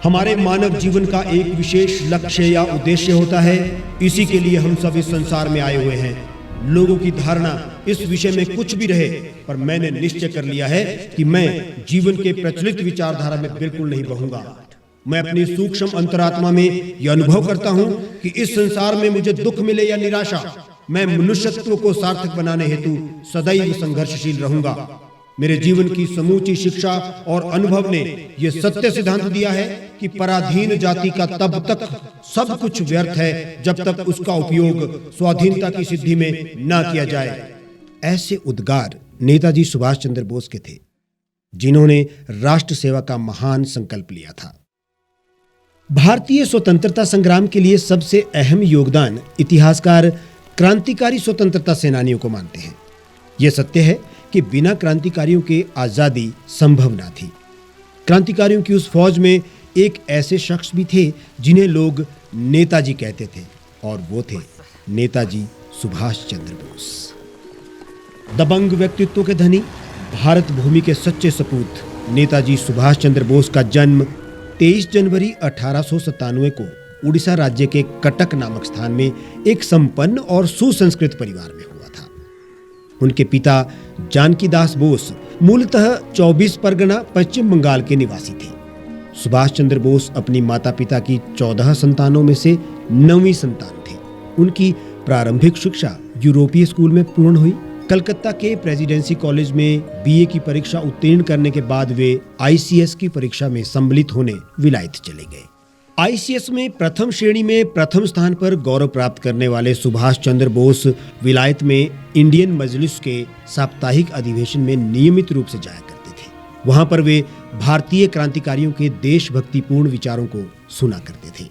हमारे मानव जीवन का एक विशेष लक्ष्य या उद्देश्य होता है। इसी के लिए हम सब इस संसार में आए हुए हैं। लोगों की धारणा इस विषय में कुछ भी रहे, पर मैंने निश्चय कर लिया है कि मैं जीवन के प्रचलित विचारधारा में बिल्कुल नहीं बहूंगा। मैं अपनी सूक्ष्म अंतरात्मा में यह अनुभव करता हूं कि इस संसार में मुझे दुख मिले या निराशा, मैं मनुष्यत्व को सार्थक बनाने हेतु सदैव संघर्षशील रहूंगा। मेरे जीवन की समूची शिक्षा और अनुभव ने यह सत्य सिद्धांत दिया है कि पराधीन जाति का तब तक सब कुछ व्यर्थ है जब तक उसका उपयोग स्वाधीनता की सिद्धि में न किया जाए। ऐसे उद्गार नेताजी सुभाष चंद्र बोस के थे, जिन्होंने राष्ट्र सेवा का महान संकल्प लिया था। भारतीय स्वतंत्रता संग्राम के लिए सबसे अहम योगदान इतिहासकार क्रांतिकारी स्वतंत्रता सेनानियों को मानते हैं। यह सत्य है कि बिना क्रांतिकारियों के आजादी संभव न थी। क्रांतिकारियों की उस फौज में एक ऐसे शख्स भी थे जिन्हें लोग नेताजी कहते थे, और वो थे नेताजी सुभाष चंद्र बोस। दबंग व्यक्तित्व के धनी, भारत भूमि के सच्चे सपूत नेताजी सुभाष चंद्र बोस का जन्म 23 जनवरी 1897 को उड़ीसा राज्य के कटक नामक स्थान में एक संपन्न और सुसंस्कृत परिवार में हुआ था। उनके पिता जानकी दास बोस मूलतः 24 परगना पश्चिम बंगाल के निवासी थे। सुभाष चंद्र बोस अपनी माता पिता की 14 संतानों में से 9वीं संतान थे। उनकी प्रारंभिक शिक्षा यूरोपीय स्कूल में पूर्ण हुई। कलकत्ता के प्रेसिडेंसी कॉलेज में बीए की परीक्षा उत्तीर्ण करने के बाद वे आईसीएस की परीक्षा में सम्मिलित होने विलायत चले गए। आईसीएस में प्रथम श्रेणी में प्रथम स्थान पर गौरव प्राप्त करने वाले सुभाष चंद्र बोस विलायत में इंडियन मजलिस के साप्ताहिक अधिवेशन में नियमित रूप से जाया करते थे। वहां पर वे भारतीय क्रांतिकारियों के देशभक्तिपूर्ण विचारों को सुना करते थे।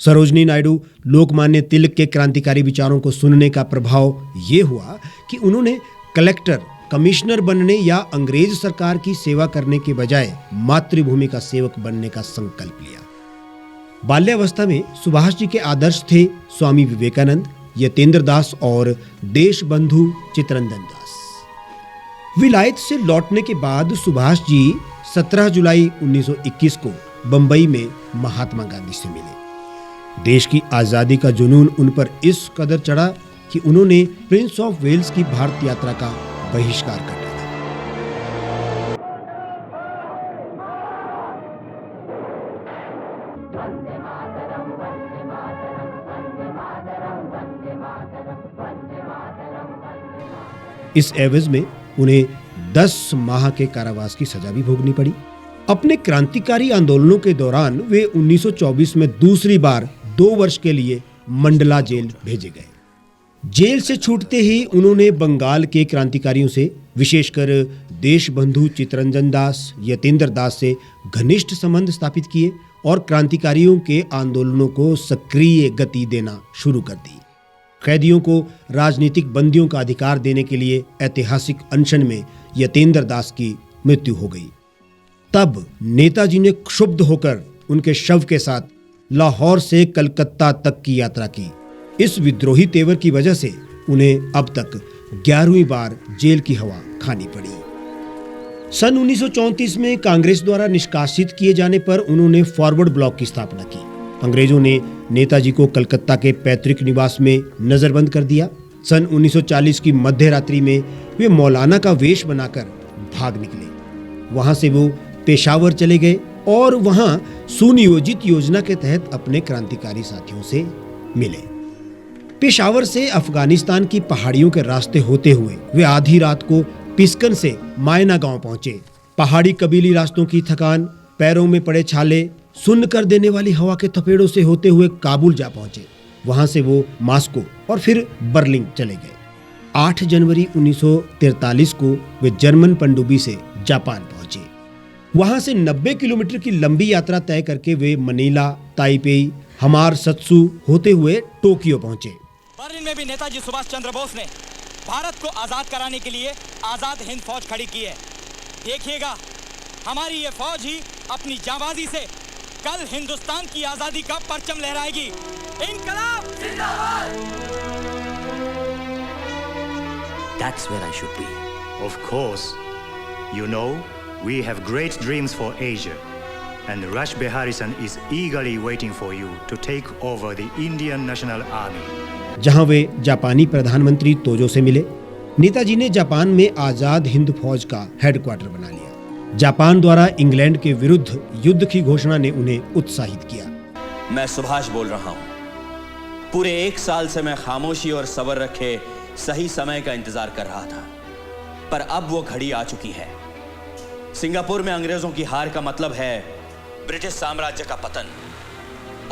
सरोजनी नायडू, लोकमान्य तिलक के क्रांतिकारी विचारों को सुनने का प्रभाव ये हुआ कि उन्होंने कलेक्टर, कमिश्नर बनने या अंग्रेज सरकार की सेवा करने के बजाय मातृभूमि का सेवक बनने का संकल्प लिया। बाल्यावस्था में सुभाष जी के आदर्श थे स्वामी विवेकानंद, यतेंद्र दास और देशबंधु चित्तरंजन दास। विलायत से लौटने के बाद सुभाष जी 17 जुलाई 1921 को बंबई में महात्मा गांधी से मिले। देश की आजादी का जुनून उन पर इस कदर चढ़ा कि उन्होंने प्रिंस ऑफ वेल्स की भारत यात्रा का बहिष्कार कर डाला। इस एवज में उन्हें 10 माह के कारावास की सजा भी भोगनी पड़ी। अपने क्रांतिकारी आंदोलनों के दौरान वे 1924 में दूसरी बार 2 वर्ष के लिए मंडला जेल भेजे गए। जेल से छूटते ही उन्होंने बंगाल के क्रांतिकारियों से, विशेषकर देशबंधु चित्तरंजन दास, यतेंद्र दास से घनिष्ठ संबंध स्थापित किए और क्रांतिकारियों के आंदोलनों को सक्रिय गति देना शुरू कर दी। कैदियों को राजनीतिक बंदियों का अधिकार देने के लिए ऐतिहासिक अनशन में यतेंद्र दास की मृत्यु हो गई। तब नेताजी ने क्षुब्ध होकर उनके शव के साथ लाहौर से कलकत्ता तक की यात्रा की। इस विद्रोही तेवर की वजह से उन्हें अब तक 11वीं बार जेल की हवा खानी पड़ी। सन 1934 में कांग्रेस द्वारा निष्कासित किए जाने पर उन्होंने फॉरवर्ड ब्लॉक की स्थापना की। अंग्रेजों ने नेताजी को कलकत्ता के पैतृक निवास में नजरबंद कर दिया। सन 1940 की मध्य रात्रि में वे मौलाना का वेश बनाकर भाग निकले। वहां से वो पेशावर चले गए और वहां सुनियोजित योजना के तहत अपने क्रांतिकारी साथियों से मिले। पेशावर से अफगानिस्तान की पहाड़ियों के रास्ते होते हुए वे आधी रात को पिस्कन से मायना गांव पहुंचे। पहाड़ी कबीली रास्तों की थकान, पैरों में पड़े छाले, सुन्न कर देने वाली हवा के थपेड़ों से होते हुए काबुल जा पहुंचे। वहां से वो मास्को और फिर बर्लिन चले गए। 8 जनवरी 1943 को वे जर्मन पनडुब्बी से जापान पहुंचे। वहां से 90 किलोमीटर की लंबी यात्रा तय करके वे मनीला, ताइपेई, हमार सत्सु होते हुए टोक्यो पहुंचे। बर्लिन में भी नेताजी सुभाष चंद्र बोस ने भारत को आजाद कराने के लिए आजाद हिंद फौज खड़ी की है। देखिएगा, हमारी ये फौज ही अपनी जांबाजी से कल हिंदुस्तान की आजादी का परचम लहराएगी। इंकलाब जिंदाबाद। That's where I should be. Of course. You know, we have great dreams for Asia. and Rash Behari San is eagerly waiting for you to take over the Indian National Army. जहां वे जापानी प्रधानमंत्री तोजो से मिले, नेताजी ने Japan में आजाद हिंद फौज का headquarter बना लिया। जापान द्वारा इंग्लैंड के विरुद्ध युद्ध की घोषणा ने उन्हें उत्साहित किया। मैं सुभाष बोल रहा हूं। पूरे 1 साल से मैं खामोशी और सब्र रखे सही समय का इंतजार कर रहा था, पर अब वो घड़ी आ चुकी है। सिंगापुर में अंग्रेजों की हार का मतलब है ब्रिटिश साम्राज्य का पतन,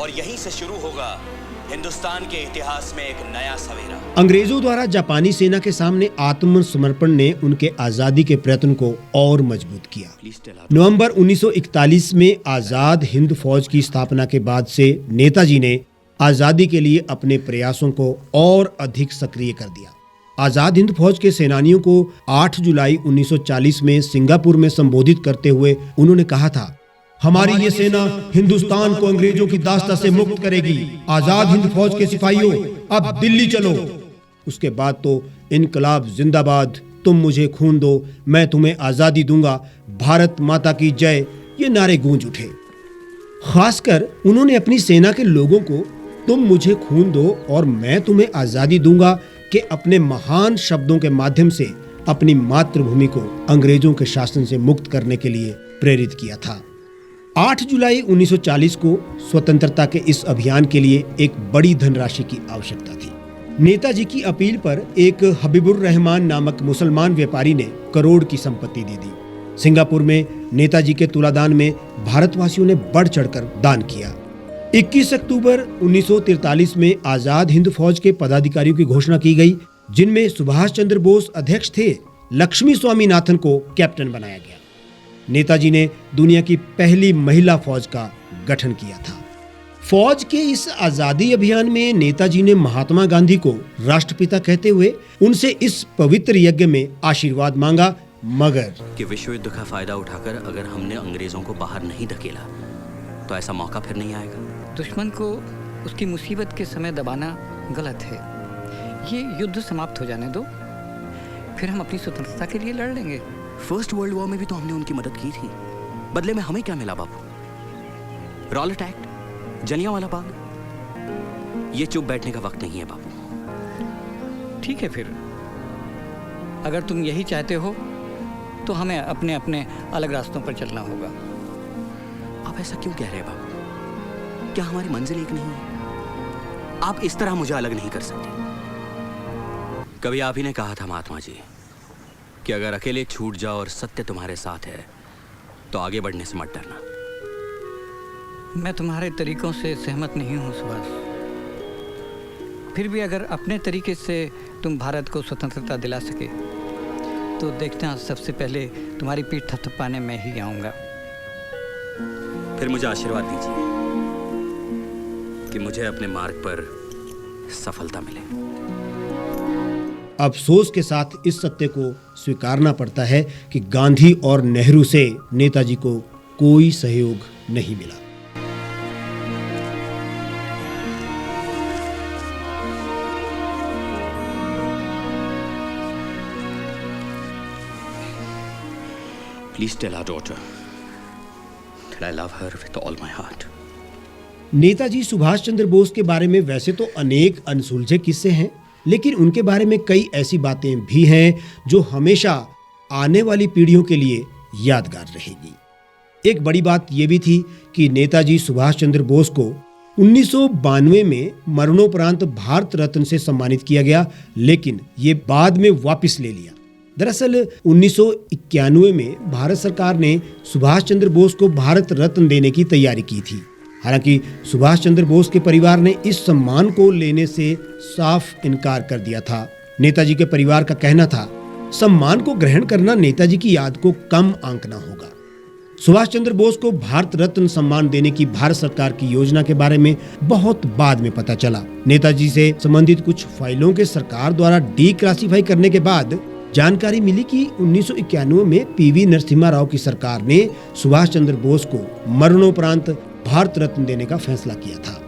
और यहीं से शुरू होगा हिंदुस्तान के इतिहास में एक नया सवेरा। अंग्रेजों द्वारा जापानी सेना के सामने आत्मसमर्पण ने उनके आजादी के प्रयत्न को और मजबूत किया। नवंबर 1941 में आजाद हिंद फौज की स्थापना के बाद से नेताजी ने आजादी के लिए अपने प्रयासों को और अधिक सक्रिय कर दिया। आजाद हिंद फौज के सेनानियों को 8 जुलाई 1940 में सिंगापुर में संबोधित करते हुए उन्होंने कहा था, हमारी ये सेना हिंदुस्तान को अंग्रेजों की दास्ता से मुक्त करेगी। आजाद हिंद फौज के सिपाहियों, अब दिल्ली चलो। उसके बाद तो इनकलाब जिंदाबाद, तुम मुझे खून दो, मैं तुम्हें आजादी दूंगा, भारत माता की जय, ये नारे गूंज उठे। खासकर उन्होंने अपनी सेना के लोगों को तुम मुझे खून दो और मैं तुम्हें आजादी दूंगा के अपने महान शब्दों के माध्यम से अपनी मातृभूमि को अंग्रेजों के शासन से मुक्त करने के लिए प्रेरित किया था। 8 जुलाई 1940 को स्वतंत्रता के इस अभियान के लिए एक बड़ी धनराशि की आवश्यकता थी। नेताजी की अपील पर एक हबीबुर रहमान नामक मुसलमान व्यापारी ने करोड़ की संपत्ति दे दी। सिंगापुर में नेताजी के तुलादान में भारतवासियों ने बढ़ चढ़कर दान किया। 21 अक्टूबर 1943 में आजाद हिंद फौज के पदाधिकारियों की घोषणा की गई, जिनमें सुभाष चंद्र बोस अध्यक्ष थे। लक्ष्मी स्वामीनाथन को कैप्टन बनाया गया। नेताजी ने दुनिया की पहली महिला फौज का गठन किया था। फौज के इस आजादी अभियान में नेताजी ने महात्मा गांधी को राष्ट्रपिता कहते हुए उनसे इस पवित्र यज्ञ में आशीर्वाद मांगा, मगर कि विश्व युद्ध का फायदा उठाकर अगर हमने अंग्रेजों को बाहर नहीं धकेला तो ऐसा मौका फिर नहीं आएगा। दुश्मन को उसकी मुसीबत के समय दबाना गलत है। ये युद्ध समाप्त हो जाने दो, फिर हम अपनी स्वतंत्रता के लिए लड़ लेंगे। फर्स्ट वर्ल्ड वॉर में भी तो हमने उनकी मदद की थी, बदले में हमें क्या मिला बाबू? Rowlatt act, Jallianwala Bagh. ये चुप बैठने का वक्त नहीं है बाबू। ठीक है, फिर अगर तुम यही चाहते हो तो हमें अपने अपने अलग रास्तों पर चलना होगा। आप ऐसा क्यों कह रहे हैं बाबू? क्या हमारी मंजिल एक नहीं है? आप इस तरह मुझे अलग नहीं कर सकते। कभी आप ही ने कहा था महात्मा जी कि अगर अकेले छूट जाओ और सत्य तुम्हारे साथ है तो आगे बढ़ने से मत डरना। मैं तुम्हारे तरीकों से सहमत नहीं हूं सुभाष। फिर भी अगर अपने तरीके से तुम भारत को स्वतंत्रता दिला सके तो देखना, सबसे पहले तुम्हारी पीठ थपथपाने मैं ही आऊंगा। फिर मुझे आशीर्वाद दीजिए कि मुझे अपने मार्ग पर सफलता मिले। अफसोस के साथ इस सत्य को स्वीकारना पड़ता है कि गांधी और नेहरू से नेताजी को कोई सहयोग नहीं मिला। Please tell our daughter that I love her with all my heart. Netaji Subhash Chandra Bose के बारे में वैसे तो अनेक अनसुलझे किस्से हैं, लेकिन उनके बारे में कई ऐसी बातें भी हैं जो हमेशा आने वाली पीढ़ियों के लिए यादगार रहेगी। एक बड़ी बात यह भी थी कि नेताजी सुभाष चंद्र बोस को 1992 में मरणोपरांत भारत रत्न से सम्मानित किया गया, लेकिन ये बाद में वापस ले लिया। दरअसल 1991 में भारत सरकार ने सुभाष चंद्र बोस को भारत रत्न देने की तैयारी की थी। हालांकि सुभाष चंद्र बोस के परिवार ने इस सम्मान को लेने से साफ इनकार कर दिया था। नेताजी के परिवार का कहना था, सम्मान को ग्रहण करना नेताजी की याद को कम आंकना होगा। सुभाष चंद्र बोस को भारत रत्न सम्मान देने की भारत सरकार की योजना के बारे में बहुत बाद में पता चला। नेताजी से संबंधित कुछ फाइलों के सरकार द्वारा डीक्लासिफाई करने के बाद जानकारी मिली कि 1991 में पीवी नरसिम्हा राव की सरकार ने सुभाष चंद्र बोस को मरणोपरांत भारत रत्न देने का फैसला किया था।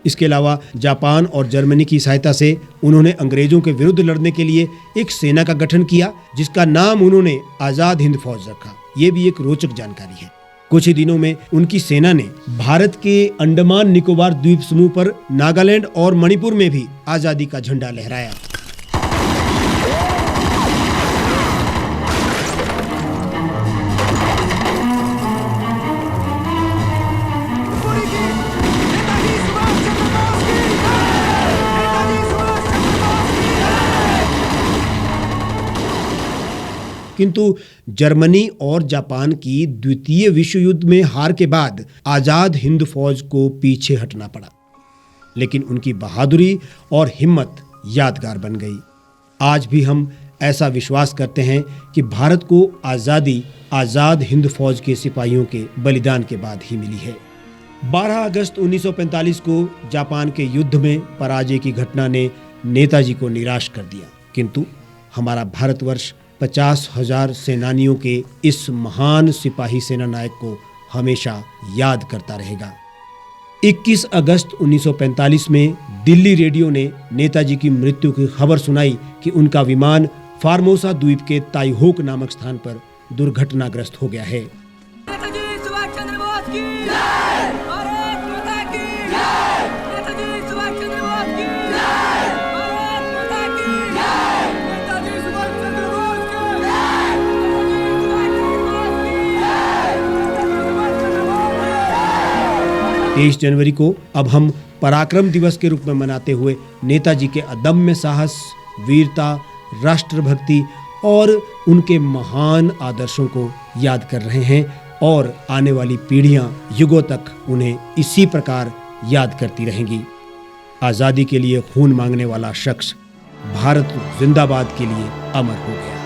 इसके अलावा जापान और जर्मनी की सहायता से उन्होंने अंग्रेजों के विरुद्ध लड़ने के लिए एक सेना का गठन किया, जिसका नाम उन्होंने आजाद हिंद फौज रखा। ये भी एक रोचक जानकारी है। कुछ ही दिनों में उनकी सेना ने भारत के अंडमान निकोबार द्वीप समूह पर नागालैंड और मणिपुर में भी आजादी का झंडा लहराया। किंतु जर्मनी और जापान की द्वितीय विश्व युद्ध में हार के बाद आजाद हिंद फौज को पीछे हटना पड़ा, लेकिन उनकी बहादुरी और हिम्मत यादगार बन गई। आज भी हम ऐसा विश्वास करते हैं कि भारत को आजादी आजाद हिंद फौज के सिपाहियों के बलिदान के बाद ही मिली है। 12 अगस्त 1945 को जापान के युद्ध में पराजय की घटना ने नेताजी को निराश कर दिया, किंतु हमारा भारतवर्ष 50,000 सेनानियों के इस महान सिपाही सेना नायक को हमेशा याद करता रहेगा। 21 अगस्त 1945 में दिल्ली रेडियो ने नेताजी की मृत्यु की खबर सुनाई कि उनका विमान फार्मोसा द्वीप के ताइहोक नामक स्थान पर दुर्घटनाग्रस्त हो गया है। तेईस जनवरी को अब हम पराक्रम दिवस के रूप में मनाते हुए नेताजी के अदम्य साहस, वीरता, राष्ट्रभक्ति और उनके महान आदर्शों को याद कर रहे हैं और आने वाली पीढ़ियां युगों तक उन्हें इसी प्रकार याद करती रहेंगी। आजादी के लिए खून मांगने वाला शख्स भारत जिंदाबाद के लिए अमर हो गया।